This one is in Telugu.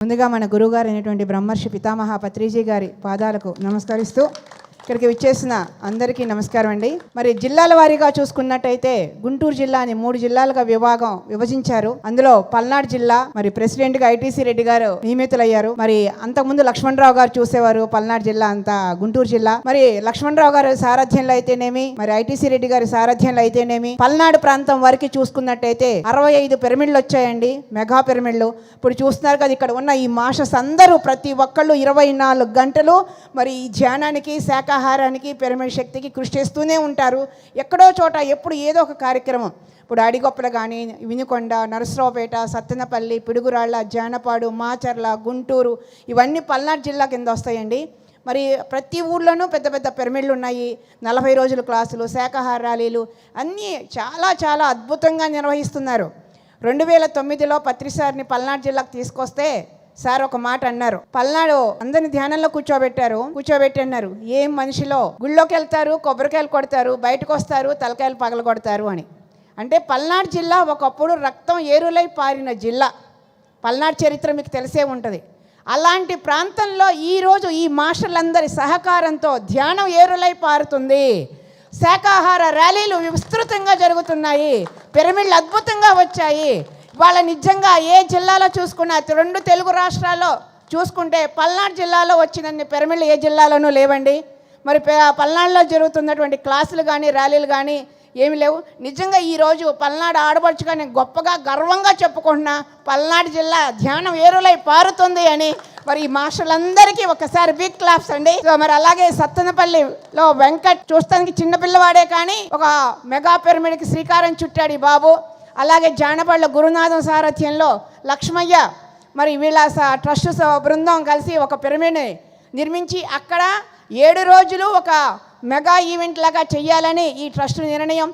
ముందుగా మన గురువుగారు అయినటువంటి బ్రహ్మర్షి పితామహ పత్రిజీ గారి పాదాలకు నమస్కరిస్తూ ఇక్కడికి విచ్చేసిన అందరికీ నమస్కారం అండి. మరి జిల్లాల వారీగా చూసుకున్నట్టయితే గుంటూరు జిల్లాని 3 జిల్లాలుగా విభజించారు. అందులో పల్నాడు జిల్లా మరి ప్రెసిడెంట్ గా ఐటీసీ రెడ్డి గారు నియమితులయ్యారు. మరి అంతకుముందు లక్ష్మణరావు గారు చూసేవారు పల్నాడు జిల్లా అంతా గుంటూరు జిల్లా. మరి లక్ష్మణరావు గారి సారథ్యంలో అయితేనేమి, మరి ఐటీసీ రెడ్డి గారి సారథ్యంలో అయితేనేమి, పల్నాడు ప్రాంతం వరకు చూసుకున్నట్టయితే 65 పిరమిడ్లు వచ్చాయండి, మెగా పిరమిడ్లు. ఇప్పుడు చూస్తున్నారు కదా, ఇక్కడ ఉన్న ఈ మాస్టర్స్ అందరూ ప్రతి ఒక్కళ్ళు 24 గంటలు మరి ఈ ధ్యానానికి, శాకాహారానికి, పిరమిడ్ శక్తికి కృషి చేస్తూనే ఉంటారు. ఎక్కడో చోట ఎప్పుడు ఏదో ఒక కార్యక్రమం. ఇప్పుడు అడిగొప్పలు కానీ, వినుకొండ, నరసరావుపేట, సత్తెనపల్లి, పిడుగురాళ్ళ, జానపాడు, మాచర్ల, గుంటూరు, ఇవన్నీ పల్నాడు జిల్లా కింద వస్తాయండి. మరి ప్రతి ఊళ్ళోనూ పెద్ద పెద్ద పిరమిడ్లు ఉన్నాయి. 40 రోజుల క్లాసులు, శాకాహార ర్యాలీలు అన్నీ చాలా చాలా అద్భుతంగా నిర్వహిస్తున్నారు. 2009లో పత్రిసారిని పల్నాడు జిల్లాకు తీసుకొస్తే సార్ ఒక మాట అన్నారు. పల్నాడు అందరిని ధ్యానంలో కూర్చోబెట్టి అన్నారు, ఏం మనిషిలో గుళ్ళోకి వెళ్తారు, కొబ్బరికాయలు కొడతారు, బయటకు వస్తారు, తలకాయలు పగల కొడతారు అని. అంటే పల్నాడు జిల్లా ఒకప్పుడు రక్తం ఏరులై పారిన జిల్లా. పల్నాడు చరిత్ర మీకు తెలిసే ఉంటుంది. అలాంటి ప్రాంతంలో ఈరోజు ఈ మాస్టర్లందరి సహకారంతో ధ్యానం ఏరులై పారుతుంది. శాకాహార ర్యాలీలు విస్తృతంగా జరుగుతున్నాయి. పిరమిడ్లు అద్భుతంగా వచ్చాయి. వాళ్ళ నిజంగా ఏ జిల్లాలో చూసుకున్నా, 2 తెలుగు రాష్ట్రాల్లో చూసుకుంటే పల్నాడు జిల్లాలో వచ్చినన్ని పిరమిడ్లు ఏ జిల్లాలోనూ లేవండి. మరి పల్నాడులో జరుగుతున్నటువంటి క్లాసులు కానీ, ర్యాలీలు కానీ ఏమి లేవు. నిజంగా ఈరోజు పల్నాడు ఆడబడుచుగా నేను గొప్పగా గర్వంగా చెప్పుకుంటున్నా, పల్నాడు జిల్లా ధ్యానం ఏరులై పారుతుంది అని. మరి ఈ మాస్టర్లందరికీ ఒకసారి బిగ్ క్లాప్స్ అండి. సో మరి అలాగే సత్తెనపల్లిలో వెంకట్ చూస్తానికి చిన్నపిల్లవాడే కానీ ఒక మెగా పిరమిడ్కి శ్రీకారం చుట్టాడు ఈ బాబు. అలాగే జానపళ్ళ గురునాథం సారథ్యంలో లక్ష్మయ్య మరి వీళ్ళ ట్రస్ట్ బృందం కలిసి ఒక పిరమిడ్ని నిర్మించి అక్కడ 7 రోజులు ఒక మెగా ఈవెంట్ లాగా చెయ్యాలని ఈ ట్రస్ట్ నిర్ణయం.